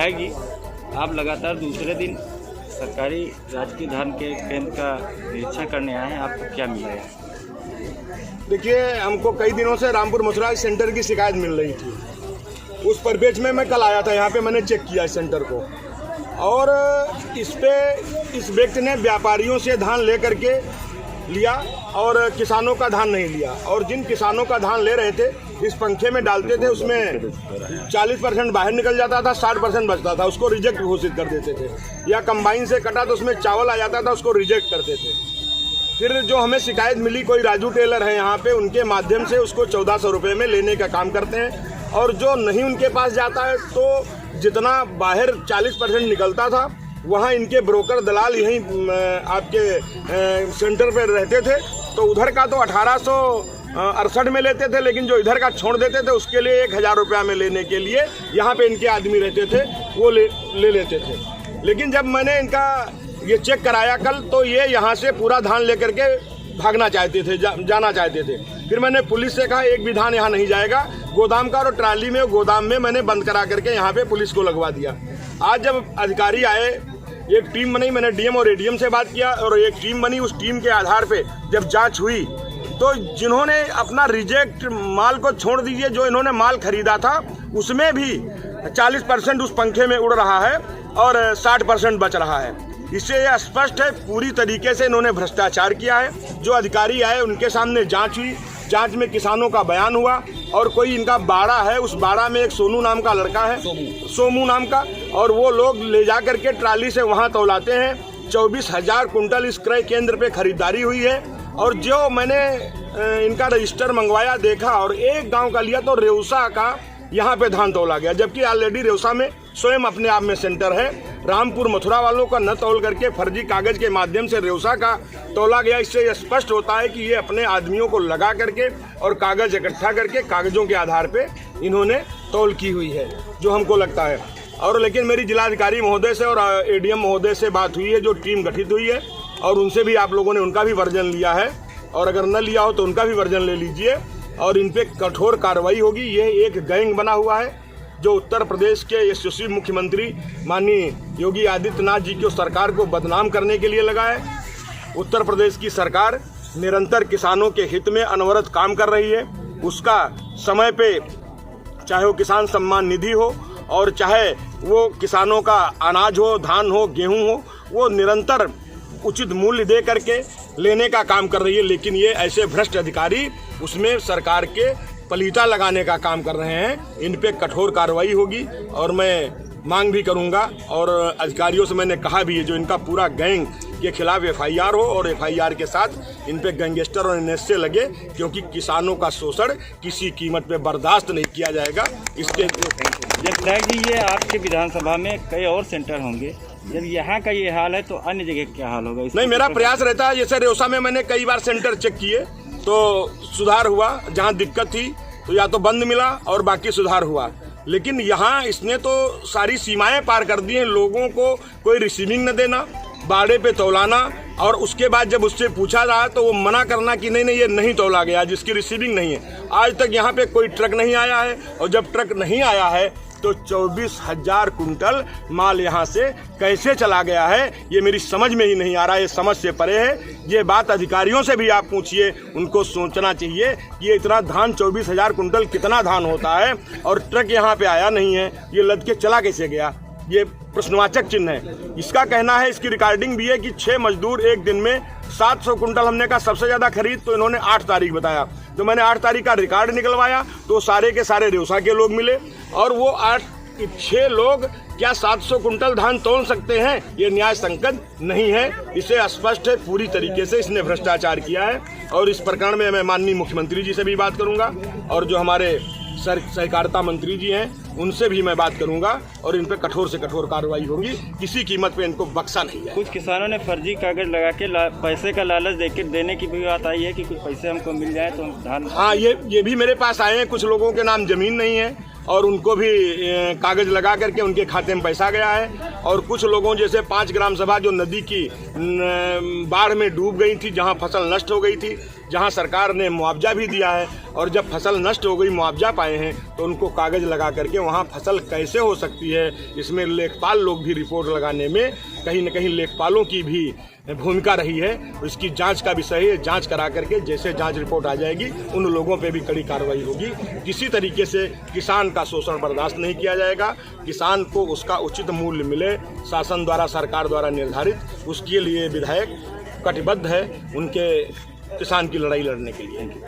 विधायक जी, आप लगातार दूसरे दिन सरकारी राजकीय धान के केंद्र का निरीक्षण करने आए हैं, आपको क्या मिला है? देखिए, हमको कई दिनों से रामपुर मथुरा सेंटर की शिकायत मिल रही थी। उस परिपेक्ष में मैं कल आया था यहाँ पे, मैंने चेक किया इस सेंटर को, और इस व्यक्ति ने व्यापारियों से धान ले करके लिया और किसानों का धान नहीं लिया। और जिन किसानों का धान ले रहे थे, इस पंखे में डालते थे, उसमें 40% बाहर निकल जाता था, 60% बचता था, उसको रिजेक्ट घोषित कर देते थे। या कंबाइन से कटा तो उसमें चावल आ जाता था, उसको रिजेक्ट करते थे। फिर जो हमें शिकायत मिली, कोई राजू टेलर है यहाँ पे, उनके माध्यम से उसको 1400 रुपये में लेने का काम करते हैं। और जो नहीं उनके पास जाता है, तो जितना बाहर 40% निकलता था, वहाँ इनके ब्रोकर दलाल यहीं आपके सेंटर पर रहते थे, तो उधर का तो 1868 में लेते थे, लेकिन जो इधर का छोड़ देते थे उसके लिए 1000 रुपया में लेने के लिए यहाँ पे इनके आदमी रहते थे, वो ले लेते थे। लेकिन जब मैंने इनका ये चेक कराया कल, तो ये यहाँ से पूरा धान लेकर के भागना चाहते थे, जाना चाहते थे। फिर मैंने पुलिस से कहा एक भी धान यहाँ नहीं जाएगा, गोदाम का और ट्राली में गोदाम में मैंने बंद करा करके यहाँ पे पुलिस को लगवा दिया। आज जब अधिकारी आए, एक टीम बनी, मैंने डीएम और एडीएम से बात किया और एक टीम बनी। उस टीम के आधार पे जब जांच हुई, तो जिन्होंने अपना रिजेक्ट माल को छोड़ दीजिए, जो इन्होंने माल खरीदा था उसमें भी 40% उस पंखे में उड़ रहा है और 60% बच रहा है। इससे यह स्पष्ट है, पूरी तरीके से इन्होंने भ्रष्टाचार किया है। जो अधिकारी आए उनके सामने जांच हुई, जांच में किसानों का बयान हुआ, और कोई इनका बाड़ा है, उस बाड़ा में एक सोनू नाम का लड़का है, सोमू नाम का, और वो लोग ले जा करके ट्राली से वहाँ तौलाते हैं। 24,000 कुंटल इस क्रय केंद्र पे खरीदारी हुई है। और जो मैंने इनका रजिस्टर मंगवाया, देखा, और एक गांव का लिया तो रेउसा का यहाँ पे धान तौला गया, जबकि ऑलरेडी रेउसा में स्वयं अपने आप में सेंटर है। रामपुर मथुरा वालों का न तौल करके फर्जी कागज के माध्यम से रेउसा का तौला गया। इससे यह स्पष्ट होता है कि ये अपने आदमियों को लगा करके और कागज इकट्ठा करके कागजों के आधार पे इन्होंने तौल की हुई है, जो हमको लगता है। और लेकिन मेरी जिलाधिकारी महोदय से और एडीएम महोदय से बात हुई है, जो टीम गठित हुई है, और उनसे भी आप लोगों ने उनका भी वर्जन लिया है, और अगर न लिया हो तो उनका भी वर्जन ले लीजिए, और इन पे कठोर कार्रवाई होगी। ये एक गैंग बना हुआ है, जो उत्तर प्रदेश के यशस्वी मुख्यमंत्री माननीय योगी आदित्यनाथ जी की सरकार को बदनाम करने के लिए लगा है। उत्तर प्रदेश की सरकार निरंतर किसानों के हित में अनवरत काम कर रही है। उसका समय पे, चाहे वो किसान सम्मान निधि हो और चाहे वो किसानों का अनाज हो, धान हो, गेहूं हो, वो निरंतर उचित मूल्य दे करके लेने का काम कर रही है। लेकिन ये ऐसे भ्रष्ट अधिकारी उसमें सरकार के पलीता लगाने का काम कर रहे हैं। इन पे कठोर कार्रवाई होगी, और मैं मांग भी करूंगा, और अधिकारियों से मैंने कहा भी है, जो इनका पूरा गैंग के खिलाफ एफआईआर हो, और एफआईआर के साथ इन पे गैंगस्टर और एनएसए लगे, क्योंकि किसानों का शोषण किसी कीमत पे बर्दाश्त नहीं किया जाएगा। इसके विधायक जी, ये आपके विधानसभा में कई और सेंटर होंगे, जब यहाँ का ये हाल है तो अन्य जगह क्या हाल होगा? नहीं, मेरा प्रयास रहता है, जैसे रेउसा में मैंने कई बार सेंटर चेक किए तो सुधार हुआ, जहाँ दिक्कत थी तो या तो बंद मिला और बाकी सुधार हुआ। लेकिन यहाँ इसने तो सारी सीमाएं पार कर दी हैं। लोगों को कोई रिसीविंग न देना, बाड़े पे तौलाना, और उसके बाद जब उससे पूछा रहा तो वो मना करना कि नहीं ये नहीं तौला गया, जिसकी रिसीविंग नहीं है। आज तक यहाँ पे कोई ट्रक नहीं आया है, और जब ट्रक नहीं आया है तो 24,000 कुंटल माल यहाँ से कैसे चला गया है, ये मेरी समझ में ही नहीं आ रहा है। ये समझ से परे है। ये बात अधिकारियों से भी आप पूछिए, उनको सोचना चाहिए कि ये इतना धान 24,000 कुंटल कितना धान होता है, और ट्रक यहाँ पे आया नहीं है, ये लद के चला कैसे गया, ये प्रश्नवाचक चिन्ह है। इसका कहना है, इसकी रिकॉर्डिंग भी है कि 6 मजदूर एक दिन में 700 कुंटल, हमने कहा सबसे ज़्यादा खरीद, तो इन्होंने 8 तारीख बताया। तो मैंने 8 तारीख का रिकॉर्ड निकलवाया, तो सारे के सारे रेउसा के लोग मिले, और वो 6 लोग क्या 700 कुंटल धान तौल सकते हैं? ये न्याय संगत नहीं है। इसे स्पष्ट है, पूरी तरीके से इसने भ्रष्टाचार किया है। और इस प्रकरण में मैं माननीय मुख्यमंत्री जी से भी बात करूंगा, और जो हमारे सहकारिता मंत्री जी हैं उनसे भी मैं बात करूंगा, और इन पे कठोर से कठोर कार्रवाई होगी। किसी कीमत पे इनको बख्शा नहीं है। कुछ किसानों ने फर्जी कागज लगा के पैसे का लालच देने की भी बात आई है कि कुछ पैसे हमको मिल जाए तो हम धान। हाँ, ये भी मेरे पास आए हैं। कुछ लोगों के नाम जमीन नहीं है, और उनको भी कागज़ लगा करके उनके खाते में पैसा गया है। और कुछ लोगों जैसे 5 ग्राम सभा जो नदी की बाढ़ में डूब गई थी, जहां फसल नष्ट हो गई थी, जहां सरकार ने मुआवजा भी दिया है, और जब फसल नष्ट हो गई मुआवजा पाए हैं तो उनको कागज़ लगा करके वहां फसल कैसे हो सकती है, इसमें लेखपाल लोग भी रिपोर्ट लगाने में कहीं न कहीं लेखपालों की भी भूमिका रही है। इसकी जांच का विषय है, जांच करा करके जैसे जांच रिपोर्ट आ जाएगी उन लोगों पे भी कड़ी कार्रवाई होगी। किसी तरीके से किसान का शोषण बर्दाश्त नहीं किया जाएगा। किसान को उसका उचित मूल्य मिले, शासन द्वारा, सरकार द्वारा निर्धारित, उसके लिए विधायक कटिबद्ध है उनके किसान की लड़ाई लड़ने के लिए।